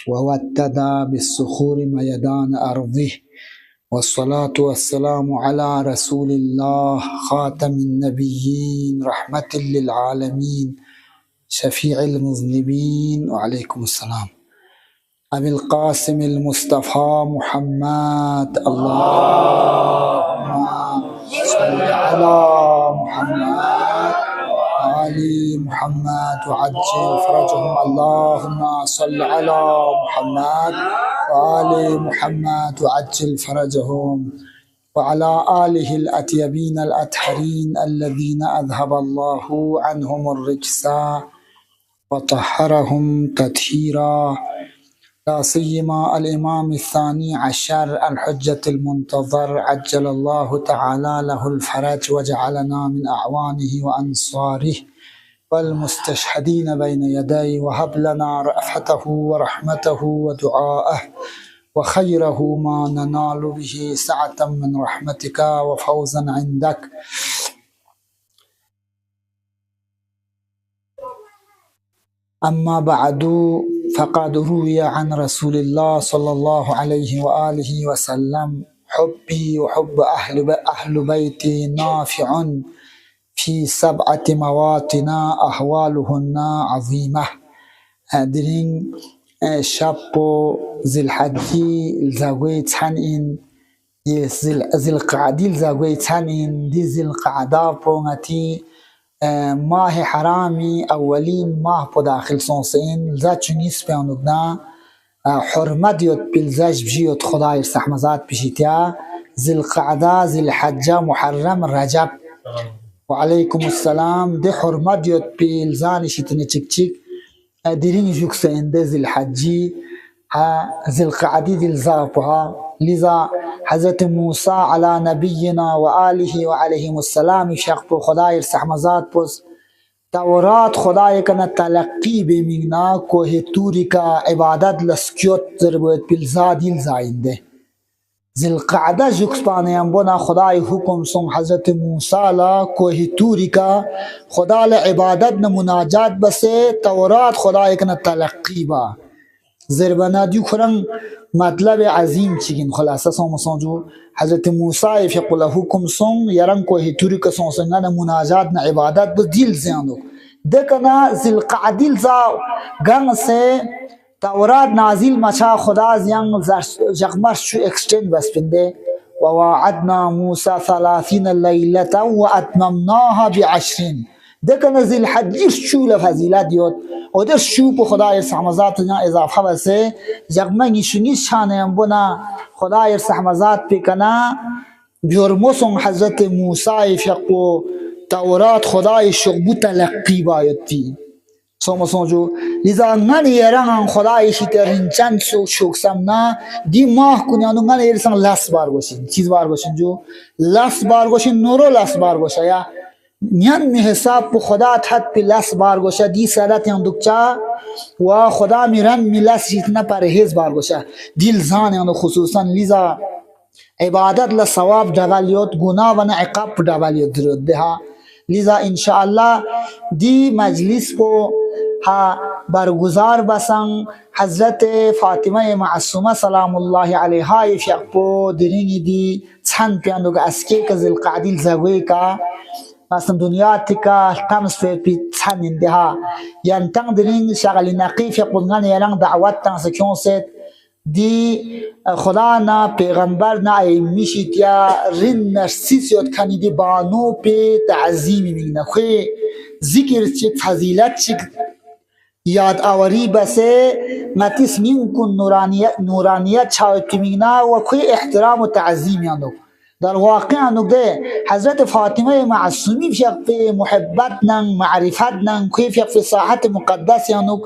وودد بالصخور ميدان أرضه. والصلاة والسلام على رسول الله خاتم النبيين رحمة للعالمين شفيع المذنبين. وعليكم السلام. أبي القاسم المصطفى محمد، اللهم صل على محمد آل محمد وعجل فرجهم. اللهم صل على محمد وآل محمد وعجل فرجهم، وعلى آله الأطيبين الأطهرين الذين أذهب الله عنهم الرجس وطهرهم تطهيرا، لا سيما الإمام الثاني عشر الحجة المنتظر عجل الله تعالى له الفرج وجعلنا من أعوانه وأنصاره والمستشهدين بين يديه، وهب لنا رأفته ورحمته ودعاءه وخيره ما ننال به سعة من رحمتك وفوزا عندك. أما بعد، فقد روي عن رسول الله صلى الله عليه وآله وسلم: حبي وحب أهل بيتي نافع في 7 مواطن أحوالهن عظيمة. درين شابو ذي الحجي الزاوية تحنين ذي القعدي الزاوية تحنين دي ذي القعدة بونغتي ماه حرامی اولین ماه په داخل سونسین زاچونیس پیانوگنا حرمت یود پیلزاج بجیود خدای سحمزات بشیتیا ذی القعده ذی الحجه محرم رجب. وعليكم السلام. ده حرمت یود پیلزانی شیتنه چک چک دیرین جوکس انده ذی الحجی ذی القعدی ذی الزابها. لذا حضرت موسی علی نبینا و آله و علیهم السلام شق خدای سحمزات پس تورات خدای کنا تلقی بمیگنا کوه توری کا عبادت لسکیوت ضربت پیلزا دیل زاینده ذی القعده جوکس پانیم بنا خدای حکم سن حضرت موسی لا کوه توری کا خدا لعبادت مناجات بسه تورات خدای کنا تلقی با زربنا دیو خرم مطلب عظیم چیگین خلاصه سومسونجو حضرت موسی فی قل حکم سون یرن کوه توری کا سونسنگان مناجات نا عبادت بس دیل زیانو دکنا ذی القعدیل زا گنگ سے تورات نازل مچا خدا زیان جغمرش شو اکسٹینڈ بس پنده وواعدنا موسى 30 ليلة واتممناها ب10. دکنا ذی الحجی شو لفضیلت یود و در شو په خدای سحمزات نا اضافه بسه جغمنگی شنیس شانه بنا خدای سحمزات پیکنا بیورموسون حضرت موسی فقو تورات خدای شغبو تلقی بایدی سومسونجو. لذا من یران خدای شیترین چند سو شوکسم نا دی ماه کنیانو من یرسان لس بار گوشین چیز بار گوشین جو لس بار گوشین نورو لس بار گوشه یا میان حساب په خدا تحت پی لس بار گوشه دی سادت یان دکچا و خدا میرن میلس جیتنا پرهیز بار گوشه دیل زان یانو خصوصا. لذا عبادت لثواب دوالیوت گناه و عقاب دوالیوت درود دها. لذا انشاءالله دی مجلس کو ها برگزار بسن حضرت فاطمه معصومه سلام الله علیها یفقو درینی دی چند پیاندو اسکی که ذی القعدیل زوی کا مثلا دنیا تکا تمس پی چند اندها یعنی تنگ درین شغل نقیف یقولن یلان دعوت تنگ سکیون سید دی خدا نا پیغمبر نا ایمیشید یا رن نرسیس یاد کنی دی بانو پی تعظیمی میگنه خوی ذکر چی فضیلت چی یاد آوری بسه متیس مین کن نورانیت چاوید که میگنه و خوی احترام و تعظیم یانو در واقع نقطه حضرت فاطمه معصومی في محبت نن معرفت نن كيف في ساحت مقدس یانو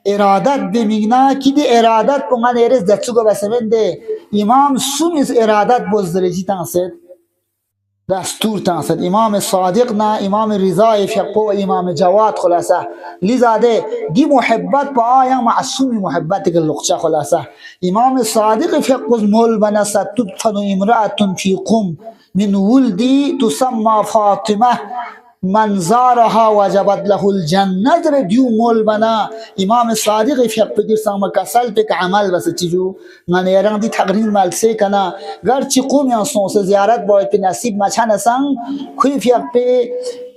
ارادت بمیگنا کی دی ارادت پونگان ایرز دچوگا بسمنده امام سومیز ارادت بزدرجی تنسد دستور تنسد امام صادق نا امام رضای فقو امام جواد خلاصه لذا دی محبت با آیا معصومی محبت که لقچه خلاصه امام صادق فقو مول بنست تدفن امرأة في قم من ولدی تسمى فاطمه من زارها وجبت له الجنه در دیو مول بنا امام صادق فیق بگیر سام کسل پک عمل بس چیجو من یران دی تقریر مال سے کنا گر چی قوم یا سون سے زیارت باید پی نصیب مچان سان کوی فیق پی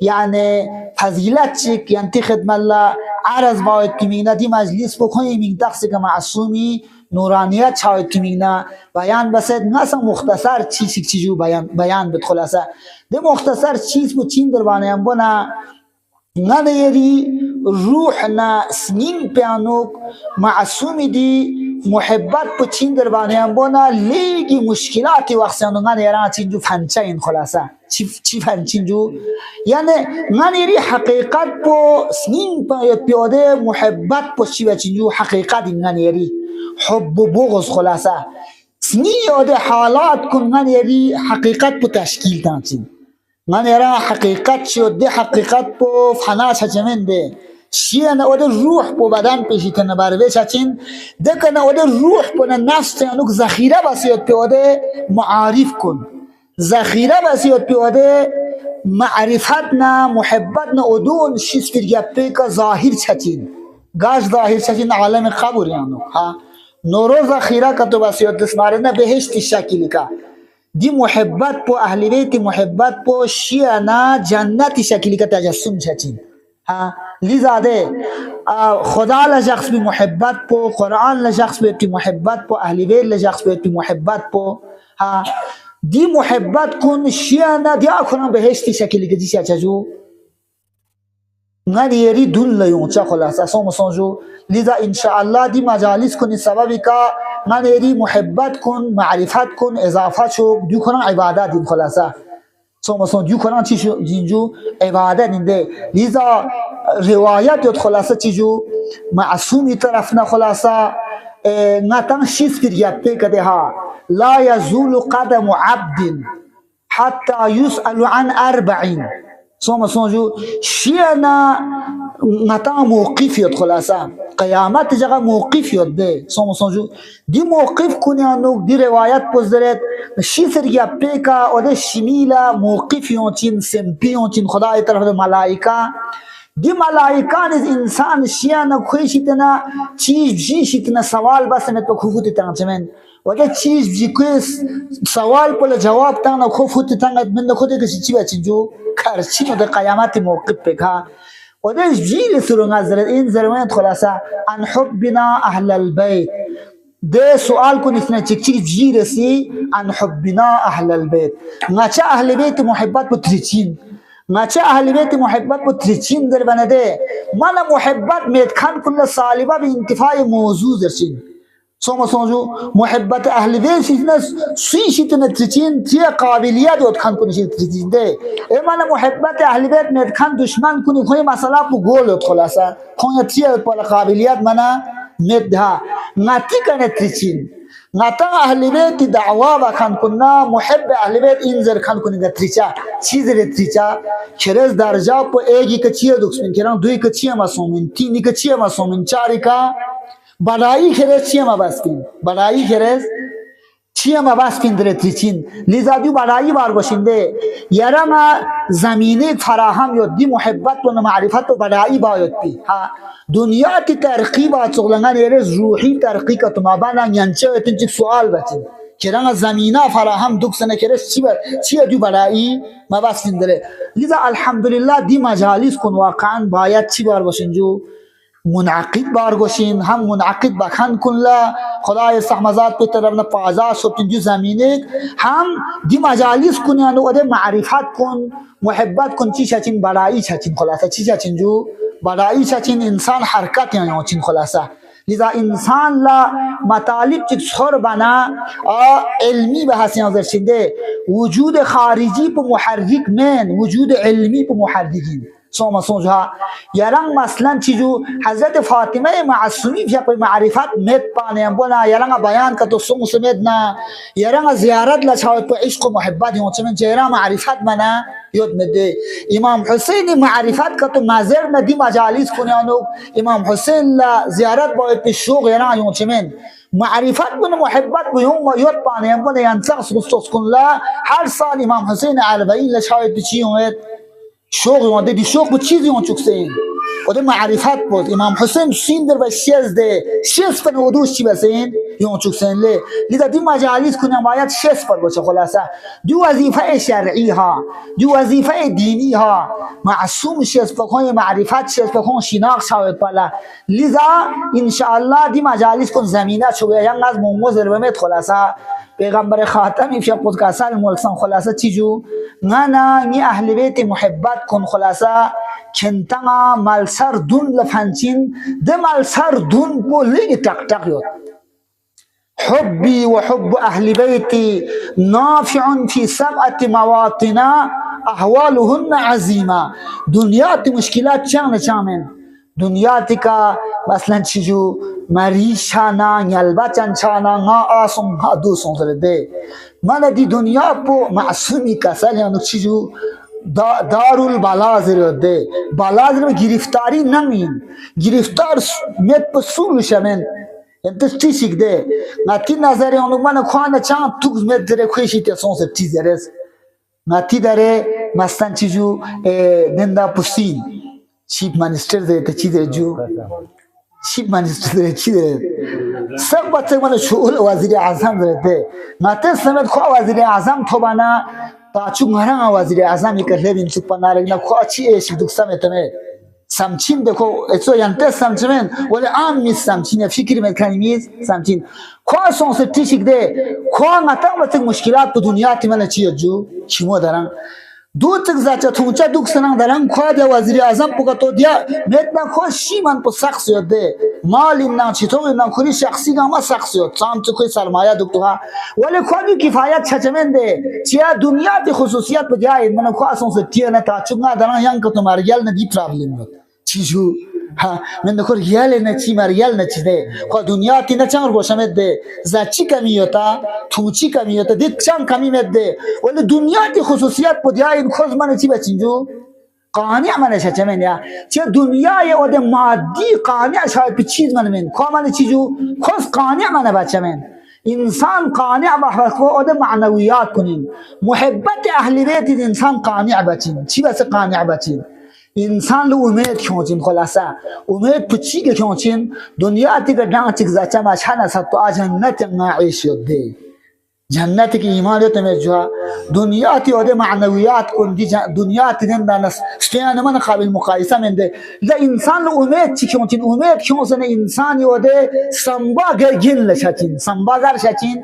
یعنی فضیلت چیک یعنی خدمت الله عرض باید که میگه دی مجلس بکنی میگه دخصی که معصومی نورانیت چاوید که میگه بیان بسید نسا مختصر چیزو بیان بد خلاصه ده مختصر چیز بود چین در بانه هم بنا نه یری روح نه سنین پیانوک معصومی دی محبت په چین در باندې هم بونه لیگی مشکلاتی وقتیانو نه یران چینجو فنچه این خلاصه چی فنچینجو یعنی نه یری حقیقت په سنین پیاده محبت په چی و چینجو حقیقت این نه یری حب و بغض خلاصه سنین یاده حالات کن نه یری حقیقت په تشکیل تانچین نه یران حقیقت شده حقیقت په فناش هجمن ده شیعه نه اوده روح په بدن پیشیتنه بروه چچین دکه نه اوده روح په نفس تیانوک ذخیره بسیاد پیاده معارف کن ذخیره بسیاد پیاده معرفت نه محبت نه اودون شیز فیر گپه که ظاهر چچین گاش ظاهر چچین عالم قبر یانوک ها نورو ذخیره که تو بسیاد دسماره نه بهشت شکلی که دی محبت په اهل بیت محبت په شیعه نه جنتی شکلی که تجسم چچین ها لذا ده خدا لشخص به محبت پو قرآن لشخص به محبت پو اهل بیت لشخص به محبت پو ها دی محبت کن شیعه نه دیا کنم بهشتی شکلی که دیشا چجو نه یری دل لیون چه خلاصه سوم سونجو لذا انشاءالله دی مجالس کنی سببی که نه یری محبت کن معرفت کن اضافه شو دیو کنم عبادت دین خلاصه سوم دیو کنم چی شو جینجو عبادت دینده لذا روایت یاد خلاصه چیجو معصومی طرف نه خلاصه نتن شیز فیر گپه کده ها لا یزول قدم عبد حتی یسأل عن اربعین سوم شیعه نه نتن موقف یاد خلاصه قیامت جگه موقف یاد ده سوم دی موقف کنی انوک دی روایت پوزدرد شیز فیر گپه که اوده شمیل موقف یونچین سمپی یونچین خدای طرف ملائکه دی ملائکان از انسان شیعه خویشیتنا چیز بجیشیتنا سوال بس میں تو خوفوتی تنگچمن وگه چیز بجی کویس سوال پل جواب تنگ خوفوتی تنگت من خودی کسی چی بچین جو کرچی نو ده قیامت موقف پکا وده جیل سرون ازرد این زرمانت خلاصه ان حبنا اهل البیت ده سوال کن اتنا چک جی رسی ان حبنا اهل البیت نچه اهل بیت محبت بتریچین نچه اهل بیت محبت با تریچین در بنده من محبت میدکن کل سالبه به انتفاع موضوع درچین سوما سونجو محبت اهل بیت شیطنه سوی شیطنه تریچین تیه قابلیت یادکن کنی شیطنه تریچین ده من محبت اهل بیت میدکن دشمن کنی خوی مسئله پو گول یاد خلاصه خوی تیه پال قابلیت منه میده نتی کنه تریچین نتا اهل بیت دعوا بکن کننا محب اهل بیت انذر کن کنی تریچا چیز تریچا کرز درجا پو ایگی که چیه دکسمین کران دوی که چیه مسومین تینی که چیه مسومین چاری که بلایی کرز چیه مبستین بلایی کرز چیه مبستین در تریچین لیزا دیو بلایی بار باشنده یرا ما زمینه فراهم یاد دی محبت و معرفت و بلایی باید بی دنیا تی ترقی با چغلنگان یرز روحی ترقی که ما بنا ینچه و تنچه سوال بچین کران زمینه فراهم دکسنه کرز چیه دیو بلایی مبستین داره لیزا الحمدلله دی مجالس کن واقعا باید چی بار باشنجو منعقد بارگوشین هم منعقد بکن کن لا خدای سحمزاد په طرف نه پازا سوتین جو زمینه هم دی مجالس کنی انو ده معرفت کن محبت کن چی چین بلایی چین خلاصه چی چین جو بلایی چین انسان حرکت یعنی چین خلاصه لذا انسان لا مطالب چک سر بنا علمی به حسین درشنده وجود خارجی په محرک من وجود علمی په محرکین سوما سونجها یران مثلا چیزو حضرت فاطمه معصومی فی معرفت مت پانه بنا یران بیان که تو سوم سمید نه یران زیارت لچاوت په عشق و محبت یون چمن چهره معرفت منا یاد مده امام حسین معرفت که تو نظر ندی مجالس کنیانو امام حسین لا زیارت باید په شوق یران یون چمن معرفت بن محبت بهم یاد پانه بنا ینسخ سوس کن لا هر سال امام حسین علوی لچاوت چی اومد شوق وانده دی شوق بود چیزی اون چکسین و ده معرفت بود امام حسین سین در بشیز ده شیز پن ودوش چی بسین یون چکسین لی لیدا دی مجالیس کنم باید شیز پر باشه خلاصه دی وظیفه شرعی ها دی وظیفه دینی ها معصوم شیز پکن معرفت شیز پکن شناخت شاید پلا لیدا انشاءالله دی مجالیس کن زمینه چوبه ینگ از موموز ربمت خلاصه پیغمبر خاتم افشا قدکاسال مولسان خلاصه چیجو نانا نی اهل بیت محبت کن خلاصه کنتانا مالسر دون لفنچین ده مالسر دون بولی تق تق یود حبي وحب أهل بيتي نافع في 7 مواطن أحوالهن عظيمة دنيات مشكلات شان شامن دنیاتی کا مثلا چیزو مریشانا یلبا چنچانا نا آسون ها دوسون سرده من دی دنیا پو معصومی کسل یعنی چیزو دارول بالازر ده بالازر میں گرفتاری نمین گرفتار میت پو سور شمن انت تیشک ده نتی نظری اونو من خوانه چند توک میت دره خویشی تیسون سر چیز درست نتی داره مثلا چیزو دندا پسین چیف منسٹر دے تے چیز جو چیف منسٹر دے چیز سب بچے من شؤون وزیر اعظم دے ناتے سمت خو وزیر اعظم تو بنا تاچو گھرا وزیر اعظم کر لے بن چپ نہ رگنا خو اچھی ایش دک سمت میں سمچین دیکھو ایسو ینتے سمچمن ولی عام میز سمچین فکر میں کھانی میز سمچین خو سون سے تیشک دے خو نتا وقت مشکلات دنیا تی من چی جو چیمو درن دو تک زاچا تونچا دوک سنان درن خواه دیا وزیر اعظم پوکا تو دیا میتنا خواه شیمن پو سخص یاد ده مال اینا چطور اینا خوری شخصی گاما سخص یاد سام تو خوی سرمایه دوک تو ها ولی خواه دو کفایت چچمن ده چیا دنیا دی خصوصیت پا جایی من خواه سون سے تیه نتا چونگا درن ینگ کتو مرگل ندی پرابلم یاد چیزو ها من دکور یال نچی مرگل نچی ده خواه دنیا تی نچنگ روشمت ده زچی کمی یوتا توچی کمی یوتا دید چنگ کمی مت ده ولی دنیا تی خصوصیت پا جایی این خوز من چی بچینجو قانع من شچمن یا چه دنیا یه وده مادی قانع شاید پی چیز من خواه من چیزو خوز قانع من بچمن انسان قانع بحثو وده معنویات کنین محبت اهل بیت انسان قانع بچین چی بس قانع بچین انسان لو امید کیونچین خلاصه امید پچی که کیونچین دنیا تی که دان چیک زچا ما شانا ستو جنت نعيش یده جنت کی ایمان یت میں جو دنیا تی وده معنویات کن دی دنیا تی نن استیان من قابل مقایسه من ده لا انسان لو امید چی کیونچین امید کیونسن انسان وده سنبا گل لشچین سنبا گر شچین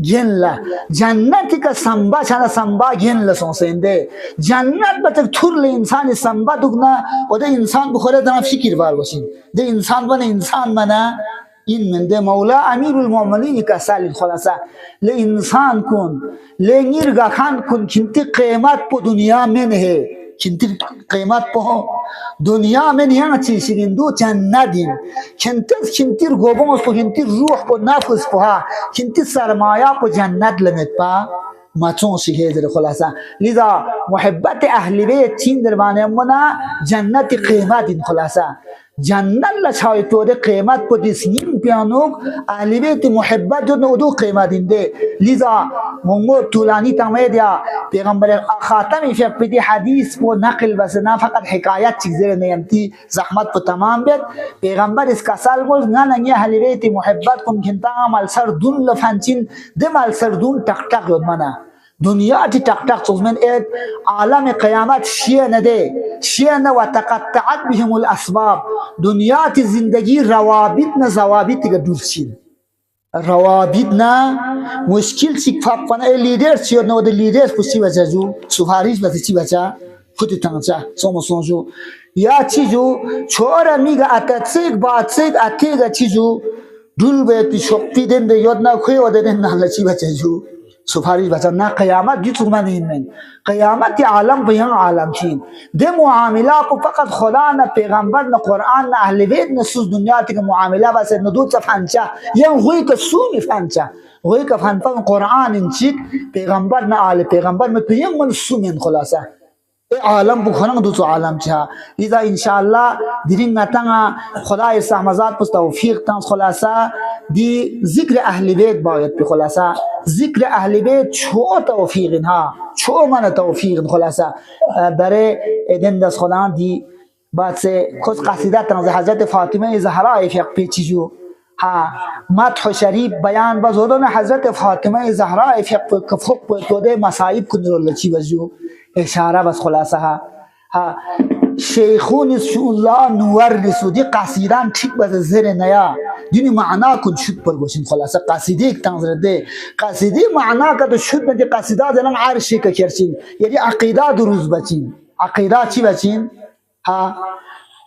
جنلا جنت کا سنبا چانا سنبا جنلا سونسنده جنت بتک تور انسان سنبا دگنا و ده انسان بخوره دنا فکر بار باشین ده انسان بنا انسان بنا این من ده مولا امیر المؤمنین کا سال خلاصه ل انسان کن ل نیر خان کن کنتی قیمت پو دنیا میں ہے کنتی قیمت پو دنیا میں نہیں چیز شیرین دو جنت دین کنتی گوبوس پو کنتی روح پو نفس پو ها کنتی سرمایه پو جنت لمت پا ماتون شیه در خلاصه لذا محبت اهل بیت چین در بانه منا جنت قیمت دین خلاصه جنت لچای تو ده قیمت پو دیسنین پیانوک اهل بیت محبت دو قیمت دین ده لذا منگو طولانی تمید یا پیغمبر خاتم فی پیدی حدیث پو نقل بس نا فقط حکایت چیزی نیمتی زحمت پو تمام بید پیغمبر اس کا سال گوز نا نگی اهل بیت محبت کن کنتا مال سر دون لفنچین ده مال سر دون تق تق یود منا دنیا تی تق تق سوزمن اید عالم قیامت شیع نده شیع نه و تقطعت بهم الاسباب دنیا تی زندگی روابط نه زوابط که دور شید روابط نه مشکل چیک فاقفانه لیدر چیور نه و ده لیدر پشتی بچه جو سفاریش بچه چی بچه خودی تنچه سومسون جو یا چی جو چوره میگه اتتسیک باتسیک اتیگه چی جو دول بیتی شقفی دن ده یاد نکوی و ده دن نحله چی بچه جو سفارش بچا نا قیامت دی چکمان دین من قیامت عالم بیان عالم چین ده معاملہ کو فقط خدا نا پیغمبر نا قرآن نا اہل بیت نا سوز دنیا تی که معاملہ بس ندود سا فانچا ین غوی که سومی فانچا غوی که فانفا قرآن انچیک پیغمبر نا آل پیغمبر میں تو من سومین خلاصا عالم بخورنگ دوسو عالم چا لذا انشاءاللہ دیرین نتنگا خدا سحمزات پس توفیق تنس خلاصا دی ذکر اهل بیت باید به خلاصه ذکر اهل بیت چو توفیق ها چو من توفیق خلاصه برای ادن دست خدان دی بعد سے کچھ قصیدہ تنز حضرت فاطمه زهرا فیق پیچی جو ها مدح شریف بیان بزودن حضرت فاطمه زهرا فیق کفق توده مصائب کنر لچی بجو اشاره بس خلاصه ها شیخون الله نور رسودی قصیدان ٹھیک بس زیر نیا دینی معنا کن شد پر گوشین خلاصه قصیده ایک تنظر ده قصیده معنا که تو شد بندی قصیده دلن عرشی که کرچین یعنی عقیده دروز بچین عقیده چی بچین ها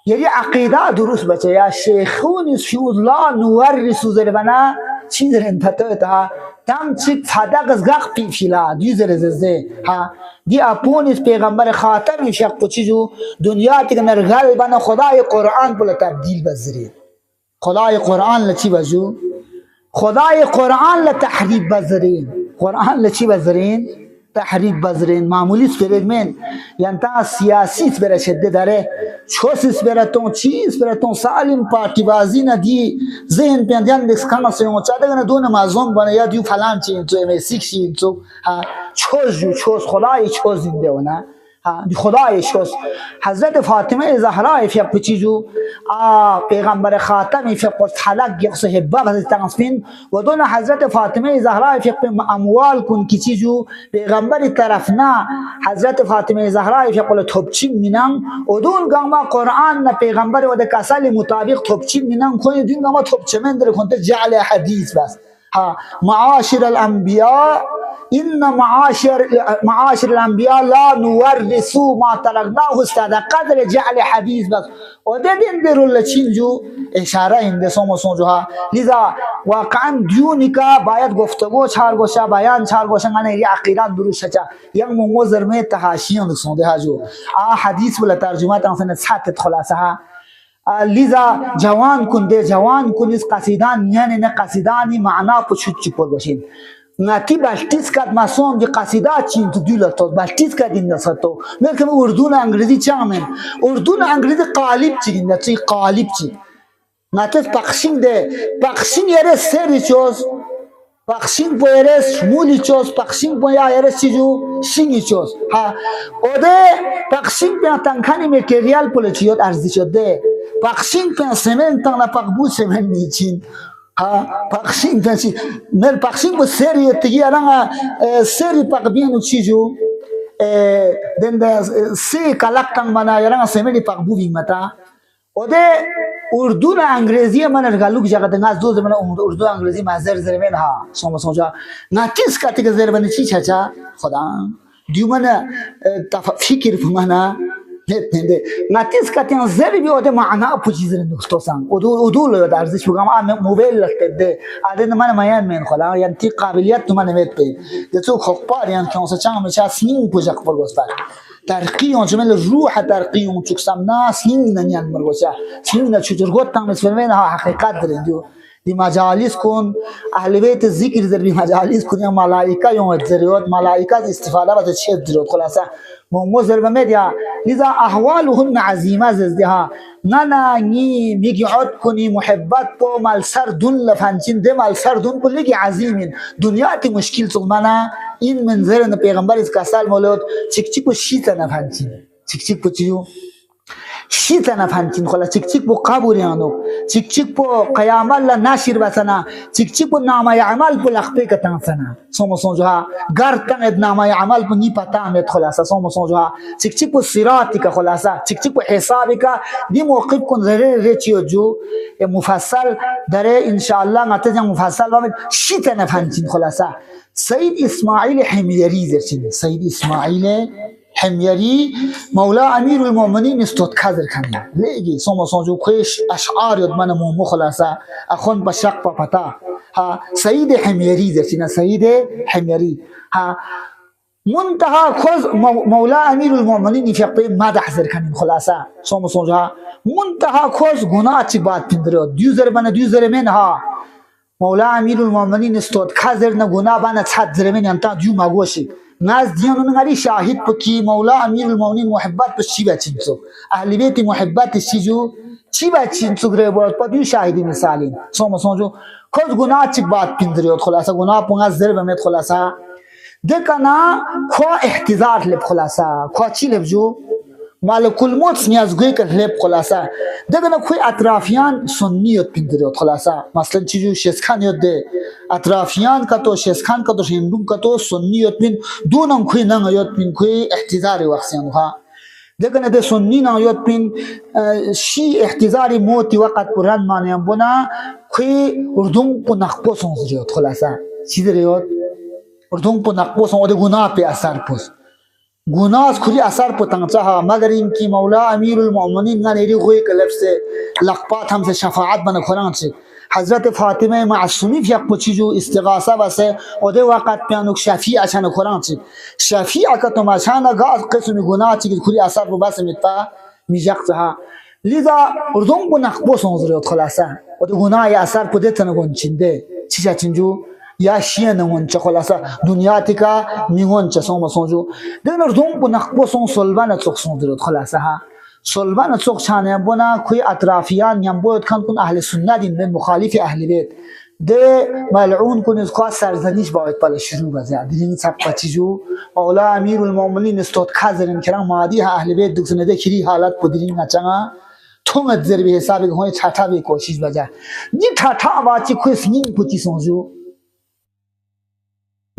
یعنی عقیده درست بچه یا شیخون الله نور رسوزر بنا چی درن پتوی تا تم چی فدق از گق پیفیلا دیوزر زده ها دی اپونیس پیغمبر خاتم شق پچی جو دنیا تک نرغل بنا خدای قرآن بلا تبدیل بزرین خدای قرآن لچی بجو خدای قرآن لتحریب بزرین قرآن لچی بزرین تحریب بزرین معمولی سپرد من یعنی تا سیاسی سپرد شده داره چوس سپردتون چیز سپردتون سالم پارتی بازی ندی ذهن پیندیان دکسکان سیمون چاده گنه دون مازون بانه یا دیو فلان چین تو امی سیک چین تو چوز جو چوز خدای چوز زنده ونه دی خدای چوز حضرت فاطمه زهرا فیق پچی جو پیغمبر خاتم فیق حلق یقصه حباب حضرت تنصفین و دون حضرت فاطمه زهرا فیق اموال کن کچی جو پیغمبر طرفنا حضرت فاطمه زهرا فیق توبچین مینم و دون گاما قرآن نا پیغمبر و کسال مطابق توبچین مینم کنی دون گاما توبچمن در کنت جعل حدیث بس ها معاشر الانبیاء إن معاشر الأنبياء لا نورث ما تركناه استاد قدر جعل حديث بس وده دين درو لچینجو اشاره اینده سومو سونجوها لذا واقعا دیونیکا باید گفتگو چهار گوشه بیان چهار گوشه غنه ری عقیدان دروش چا یم موزر می تحاشیون سونده هاجو حدیث بلا ترجمه تنسن ساتت خلاصه ها لذا جوان کنده جوان کنیز قصیدان یعنی نه قصیدانی معنا پچوت چی پر باشین ناتی بالتیس کد ماسون دی قصیده چین تو دیلتو بالتیس کد این نساتو میگم اردو نه انگلیسی چامن اردو نه انگلیسی قالب چی نه چی قالب چی ناتس پخشین ده پخشین یاره سری چوز پخشین پویره شمولی چوز پخشین پویا یاره چیزو شینی چوز ها اوده پخشین پیا تنکانی متریال پولچیات ارزی شده پخشین پیا سمن تنگ پخبو سمن نیچین ها پخشین تنشی مل پخشین با سری تیگی الان سری پخبینو چیزو دنده سی کلاکتن منا الان سمنی پخبو بیمتا اوده اردو نه انگلیسی من رگالوک جگه دنگاز دوز من اردو انگلیسی مازر زرمن ها شما سوچا ناتیس کاتی که زرمن چی چچا خدا دیو من فکر فمانا نتنده ناتیس کاتی ان زر بی اوده معنا پوچی زرن دوستان اردو لو درزش بگم موبایل لخته آدم من میان من خدا یعنی تی قابلیت تو من میت پی دتو خپار یعنی که اون چند میشه سنین پوجا خپل گوسپار ترقی اون جمله روح ترقی اون چکسم ناس هین نمیان مرگوشه هین چجورگوت تام اسفرمین ها حقیقت دارن دی مجالس کن اهل بیت ذکر در بی مجالس کن یا ملائکه یوم ذریات ملائکه استفاده بده چه ذریات خلاصه موزر بمدیا لذا احوالهن عظیمه زدها نانا نی میگی عد کنی محبت با مال سردون لفنچین ده مال سردون کلیگی عظیمین دنیاتی مشکل سلمانا این منظر نه پیغمبر از کسال مولود چک چک و شیطان نفنچین چک چک پچیو شیطان نفنچین خلا چک چک بو قبوریانو چک چک بو قیامت لا ناشر بسنا چک چک بو نامه عمل بو لخپه کتن سنا سومو سونجها گرتن اد نامه عمل بو نی پتا مت خلاصه سومو سونجها چک چک بو صراط کا خلاصه چک چک بو حساب کا دی موقف کن زره رچیو جو مفصل داره ان شاء الله متج مفصل و شیطان نفنچین خلاصه سید اسماعیل حمیری زرچین سید اسماعیل حمیری مولا امیر المؤمنین استاد کادر کنی لیگی سوما سونجو خوش اشعار یاد من مومو خلاصه اخون بشق پتا ها سید حمیری زرچین سید حمیری ها منتها خوز مولا امیر المؤمنین فقط مدح زر کنی خلاصه سوما سونجو ها منتها خوز گناه چی بات پندرو دیوزر بنا دیوزر من ها مولا امیر المؤمنین استاد کادر نه گناه بنا صد زر من انتا جو مگوشی نزدیان نگاری شاهد پکی مولا امیر المؤمنین محبت پس چی بچین سو اهل بیت محبت چی جو چی بچین سو گره بود پدیو شاهدی مثالین سوم سونجو کز گناه چی بات پیندریوت خلاصا گناه پونگا زر بمیت خلاصا دکنا خوا احتضار لب خلاصا خوا چی لب جو مالک الموت نیازگوی که لب خلاصا دکنا خوی اطرافیان سنیت پیندریوت خلاصا مثلا چی جو شسخان یاد ده اطرافیان کا تو شسخان کا تو هندو کا تو سنیت پین دونم خوی ننگ یاد پین خوی احتضار وقتیان ها دکنا ده سنی ننگ یاد پین شی احتضاری موتی وقت پران مانیم بنا خوی اردوم پو نخپو سنزریوت خلاصا چی دریوت اردوم پو نخپو سن اده گناه پی اثر پوس گناہ کھلی اثر پتنگچا مگر ان کی مولا امیر المؤمنین نہ نیری ہوئی کلب سے لقپات ہم سے شفاعت بن قرآن سے حضرت فاطمہ معصومی فی پچی جو استغاثہ بسے اودے وقت پیانک شفیع اچھان قرآن سے شفیع کا تم اچھان گاز قسم گناہ چی کھلی اثر پو بس متا میجق چا لذا اردوم کو نخبو سنزریوت خلاصا اودے گناہ اثر پو دیتن گنچندے چیچا چنجو یا شیه نمونچه خلاصا دنیا تیکا میونچه سوم سونجو دینر دوم بو نخبو سون سلبان تسوق سونجرود خلاصا ها سلبان تسوق چانه بونا کوی اطرافیان یمبود کن کن اهل سنت دین مخالف اهل بیت ده ملعون کن از خاص سرزنیش باید پال شروع بزد دین سبقه چیزو اولا امیر المؤمنین استاد کازرین کرام مادی اهل بیت دکتر ده کری حالت پدرین نچنگا تونت زر به حساب که های چاتا به کوشش بزد نی چاتا باچی کوی سنین پوچی سونجو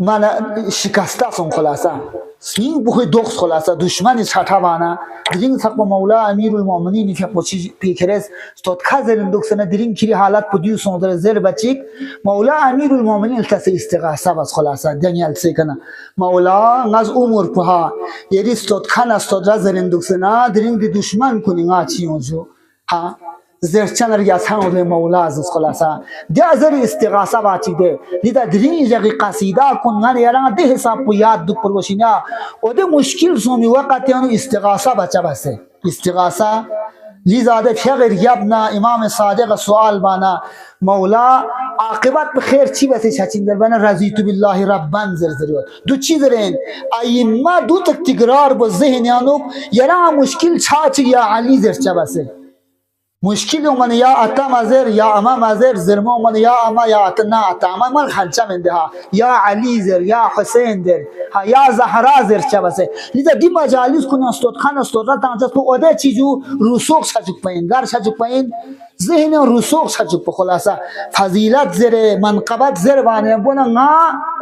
من شکسته سون خلاصا سین بخوی دخس خلاصا دشمنی چطا بانا درین سق مولا امیر المؤمنین فی قوچی پیکرس استاد کازرین دکسنه درین کری حالت پدیو سون در زر بچیک مولا امیر المؤمنین التس استغاثه بس خلاصا دنیال سیکنه مولا نز امور پها یری استاد کان استاد رزرین دکسنه درین دی دشمن کنی آچی اونجو ها زرچن رجاس هم ولی مولا از خلاصا ده ازر استغاثه باتی ده لیدا درین جگی قصیده کن من یاران ده حساب یاد دو پروشینا و ده مشکل سومی وقتی آنو استغاثه بچه بسه استغاثه لیدا ده فقر یابنا امام صادق سوال بانا مولا عاقبت بخیر چی بسه چچین در بنا رضیت بالله ربان زرزریوت دو چی درین ایما دو تک تکرار با ذهن آنو یاران مشکل چاچ یا علی زرچه بسه مشکل من یا اتا مزر یا اما مزر زرما من یا اما یا اتا نا اتا اما من خنچه من ده یا علی زر یا حسین در یا زهرا زر چه بسه لیزا دی مجالس کنی استاد خان استاد را تانچه تو اده چیزو رسوخ شجک پایین در شجک پایین ذهن رسوخ شجک خلاصه فضیلت زر منقبت زر بانه بنا نا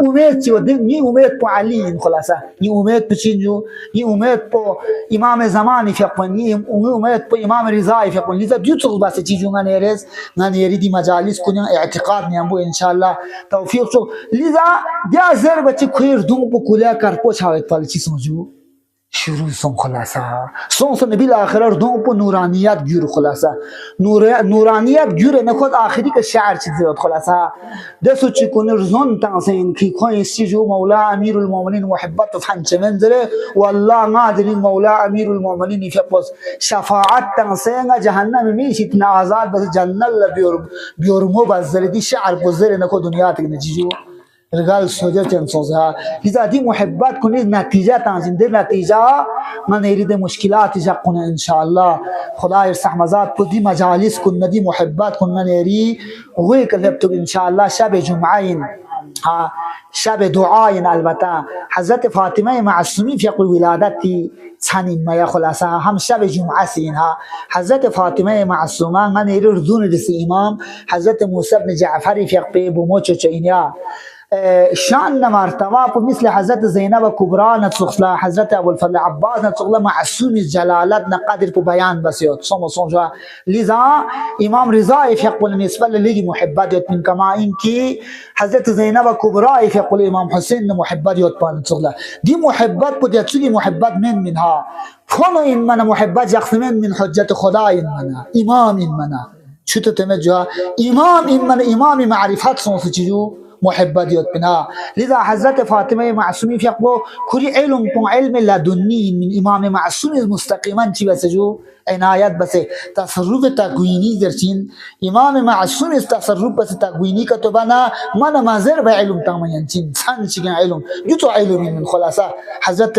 امید چی و نی امید پو علی خلاصه نی امید پو چینجو نی امید پو امام زمانی فیقون نی امید پو امام رضای فیقون لیزا دیوتو بس چیزو نانیرز نانیری دی مجالس کنی اعتقاد نیامبو انشالله توفیق شو لیزا دیا زر بچه کویر دوم پو کلیا کرپو چاوید پالی چی سمجھو شروع سون خلاصه سون نبی الاخره دوم پو نورانیت گیر خلاصه نورانیت گیر نخود آخری که شعر چیز زیاد خلاصه دستو چی کنی رزون تانسین کی کوی سیجو مولا امیر المؤمنین محبت فحنچ منزله والله نادرین مولا امیر المؤمنین فپس شفاعت تانسین جهنم میشید نازال بس جنت بیورمو بزردی شعر بزر نکو دنیا تک نجیجو رجال سوجا تنصوزها لذا دي محبات كوني نتيجة تانزين دي نتيجة من يريد مشكلات جاكونا إن شاء الله خدا يرسح مزاد دي مجالس كنا دي محبات كنا نري وهيك لبتو إن شاء الله شب جمعين ها شب دعاين البته حضرت فاطمه معصومی في يقول ولادتي ثاني ما خلاصه هم شب جمعه سينها حضرت فاطمه معصومه من يريد دون رس امام حضرت موسى بن جعفر في يقول بموچو چينيا شان مرتبه مثل حضرت زینب کبرا نتسخلا حضرت ابوالفضل عباس نتسخلا معصوم جلالت نقدر په بیان بسیط سوم سونجا لذا امام رضا يقول نسبه للي محبت من كما انكي حضرت زینب کبرا يقول امام حسين محبت يتبان نتسخلا دي محبت بديتسوي محبت منها فنو ان من محبت يقسمين من حجت خدا ان من امام ان من شو تتمجها امام ان من امام معرفت سونس چجو محبت یاد بنا لذا حضرت فاطمه معصومی فیقو کری علم پون علم لدنی من امام معصوم مستقیما چی بس جو عنایت بس تصرف تکوینی درچین امام معصوم است تصرف بس تکوینی کا تو بنا من مازر به علم تمام چین سان چی علم جو تو علم من خلاصه حضرت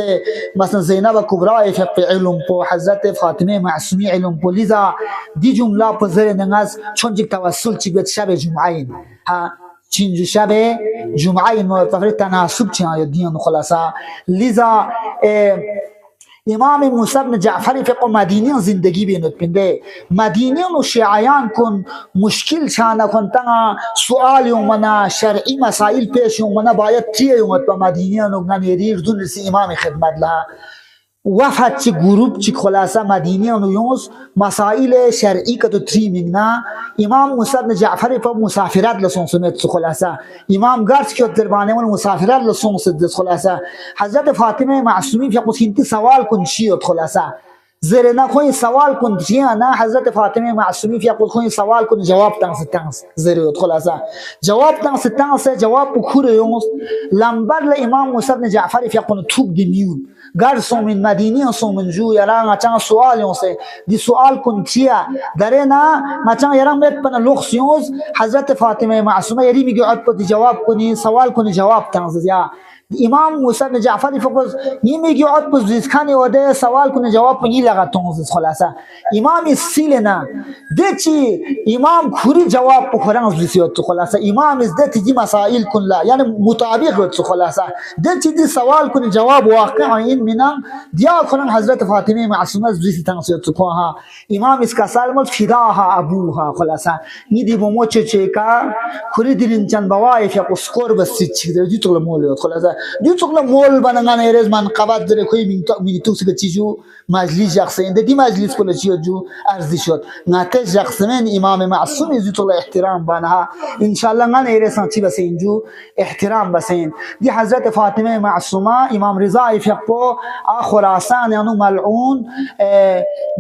مثلا زینب کبرا فقه علم پو حضرت فاطمه معصومی علم پو لذا دی جمله پذیر نماز چون جک توسل چی بیت شب جمعه ها چین شب جمعه ما فقط تناسب چیه دیان خلاصه لذا امام موسی بن جعفر فقه مدینی زندگی بینید پنده مدینی و شیعیان کن مشکل شانه کن تا سوال یومنا شرعی مسائل پیش یومنا باید چیه یومد با مدینی و نمیریر دون رسی امام خدمت لها وفد چی گروپ چی خلاصه مدینی و یونس مسائل شرعی که تو تریمینگنا امام موسی بن جعفر فقه مسافرت لسون سمیت خلاصه امام گرس که دربانه من مسافرت لسون سمیت خلاصه حضرت فاطمه معصومی فقه انتی سوال کن چیت خلاصه زیر نه کوئی سوال کن چیه نه حضرت فاطمه معصومی فقه کوئی سوال کن جواب تنس زیر خلاصه جواب تنس جواب بخور یونس لمبر امام موسی بن جعفر فقه توب دیمیون گر سومن مدینی سومن جو یرا مچان سوال یونسه دی سوال کن چیه دره نه مچان یرا مت پن لوخسیوز حضرت فاطمه معصومه یری میگه عد پتی جواب کنی سوال کنی جواب تنز یا امام موسی بن جعفر فقط میگه عد پس ریسکانی وده سوال کنی جواب کنی لگا تنز خلاصه امام سیل نه دچی امام خوری جواب بخورن از ریسیات خلاصه امام از دتی مسائل کن لا یعنی مطابق رد خلاصه دتی دی سوال کنی جواب واقعا این منم دیا کنن حضرت فاطمه معصومه از ریسی تنسیت کوها امام اس کا سالمت فداها ابوها خلاصه نی دی بمو چه کا خوری دلین چن بوای فق اسکور بس چی دی تو مول خلاصه دی تو مول بنان ایرز من قبض در کوی می تو سگ چیزو مجلس شخصی دی مجلس کل چیو جو ارزی شد ناتج شخصمن امام معصوم دی تو احترام بنها ان شاء الله من ایرسان چی بس اینجو احترام بسین دی حضرت فاطمه معصومه امام رضا فقه خراسان یعنی ملعون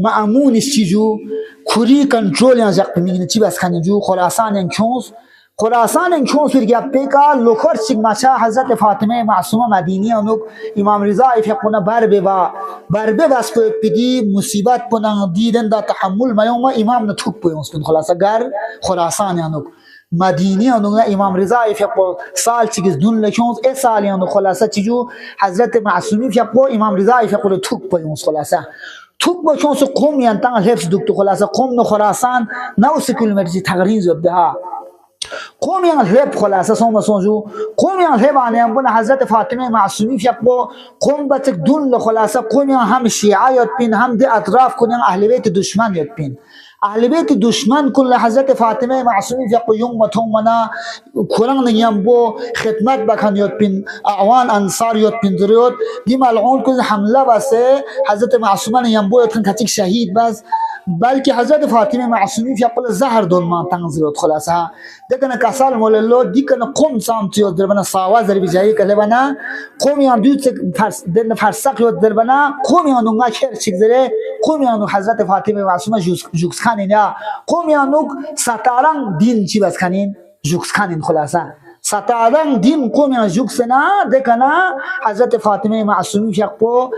مأمون چیجو کوری کنترل یان جق میگن چی بس خانی جو خراسان یان کونس پھر گیا پیکا لوکر چیک ماچا حضرت فاطمه معصومه مدینی انو امام رضا فقه بر به بس پدی مصیبت پنن دیدن دا تحمل میوم امام نه توپ پوینس خلاصه گر خراسان یانو مدینی انو امام رضا فقه سال چیز دون لکونس ای سال یانو خلاصه چیجو حضرت معصومی فقه امام رضا فقه توپ پوینس خلاصه توپ بچونس قوم یان تا حفظ دکتر خلاصه قوم نو خراسان 9 کیلومتر تقرین زبده ها قوم یان هب خلاصه سوم سونجو قوم یان هب آنیم بنا حضرت فاطمه معصومی فقه قوم بتک دون خلاصه قوم یان هم شیعه بین هم دی اطراف کنن اهل بیت دشمن بین اهل بیت دشمن کل حضرت فاطمه معصومی فقه یوم منا کورن نیم بو خدمت بکن یاد بین اعوان انصار یاد بین دریاد دی ملعون کل حمله بسه حضرت معصومه نیم بو یاد کن کتیک شهید بس بلکه حضرت فاطمه معصومی فقه زهر دون ما تنزلت خلاصه دکن کسال موللو دیکن قوم سامت یاد در بنا ساواز در بیجایی کله بنا قوم یان دوت دن فرسخ یاد در بنا قوم یان نگاه خیر چیک زره قوم یان حضرت فاطمه معصومه جوکس خانین یا قوم یان ستارن دین چی بس خانین جوکس خانین خلاصه ستارن دین قوم یان جوکس نه دکن حضرت فاطمه معصومی فقه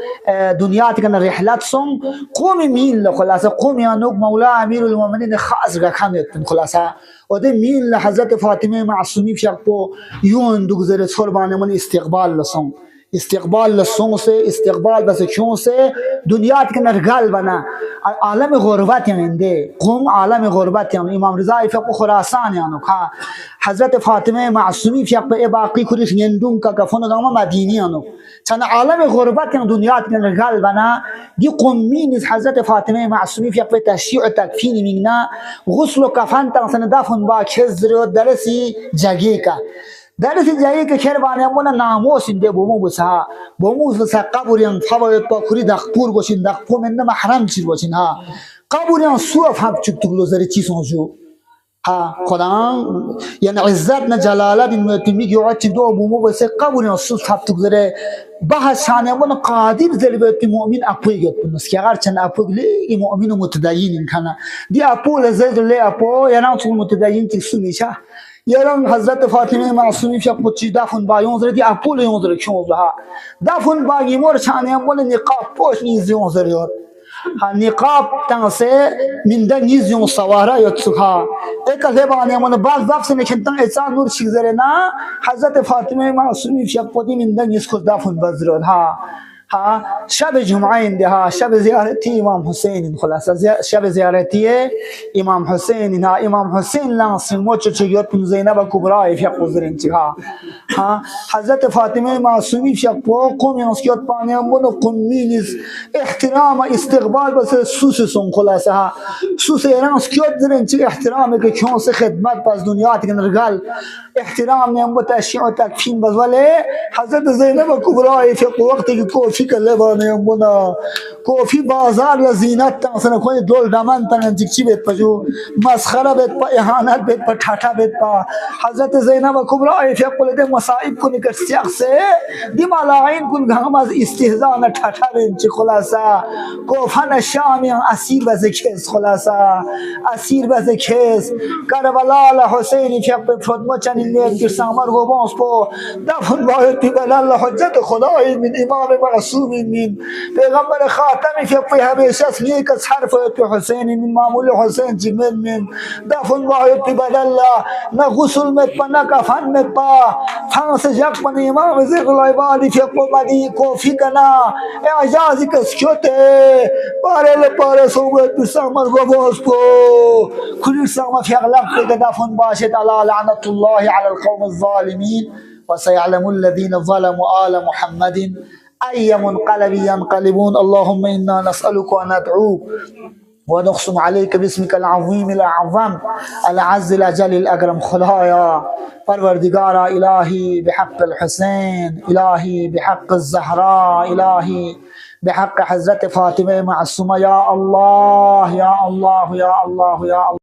دنیا تکن رحلت سون قوم میل خلاصه قوم یان مولا امیر المؤمنین خاص رکھنت خلاصه و ده میل حضرت فاطمه معصومی فقه یون دوگذر سربان من استقبال لسون استقبال لسون سے استقبال بس کیوں سے دنیا کے نرگال بنا عالم غربت یعنی قوم عالم غربت یعنی امام رضا فقه خراسان یعنی حضرت فاطمه معصومی فقه باقی کلیش یندون کا کفن دام مدینی یعنی چند عالم غربت یعنی دنیا کے نرگال بنا دی قومی نیز حضرت فاطمه معصومی فقه تشیع تکفین میگنا غسل و کفن تنسن دفن با کزر درسی جگه کا درس جایی که خیر بانه مون ناموس اینده بومو بسها بومو بسها قبوریان فوایت با کری دخپور گوشین دخپور من محرم چیر گوشین ها قبوریان سوف هم چک تگلو زری چی سونجو ها خدان یعنی عزت نه جلالت این میگی یوعد چی دو بومو بسه قبوریان سوف هم تگذره بحث شانه مون قادر زری بیتی مؤمن اپوی گد بنس که اگر چند اپوی لی مؤمن متدین این کنه دی اپو لزید لی اپو یعنی تو متدین تکسو میشه يرن حضرت فاطمه معصومی في قدسی دفن با یونزر دی اپول یونزر کیونزها دفن با گیمور چانه مول نقاب پوش نیز یونزر یور ها نقاب تنسه من ده نیز یون سواره یوتسها اکله بانه من باز بافس نکنتن احسان نور چیزرنا حضرت فاطمه معصومی في قدی من ده نیز خود دفن بزرد ها شب جمعه ها شب زیارتی امام حسین خلاصه شب زیارتی امام حسین ها امام حسین لانسی موچ چیوت زینب کبرا فی قزرین ها حضرت فاطمه معصومی فی قوم اسکیت پانی من قمینز احترام استقبال بس سوس سون خلاصه ها سوس ایران اسکیت زرین چی احترام که کیون سے خدمت پس دنیا تکن رجال احترام نیم بتشیع و تکفین بس ولی حضرت زینب کبرا فی وقتی که کوفی کله بانه منا کوفی بازار لزینت تنسن کوی دول دامن تن چی بیت پجو مسخره بیت پا اهانت بیت پا ٹھاٹا بیت پا حضرت زینب کبرا فی قلت مصائب کو نکر سیاق سے دی مالاعین کن گام از استهزاء نہ ٹھاٹا بیت چی خلاصہ کوفن شامی اسیر بزکیس خلاصہ اسیر بزکیس کربلا حسین فی فرما چنین نیت که سامر گوبانس پا دفن باید پی بلال حجت خدای من امام معصوم من پیغمبر خاتمی فی همیشه اسمیه کس حرف پی حسین من معمول حسین جمل من دفن باید پی بلال نه غسل مت پا نه کفن مت پا فانس جک پا امام زیغ العبادی فی قومدی کوفی کنا اعجازی کس کیوته باره لپاره سوگت پی سامر گوبانس پا کلی سامر فی اغلق پی دفن باشد علی لعنت الله على القوم الظالمين وسيعلم الذين ظلموا آل محمد أي منقلب ينقلبون اللهم إنا نسألك وندعوك ونقسم عليك باسمك العظيم الأعظم العز الأجل الأكرم خلايا پروردگارا إلهي بحق الحسين إلهي بحق الزهراء إلهي بحق حضرت فاطمة معصومة يا الله يا الله يا الله يا الله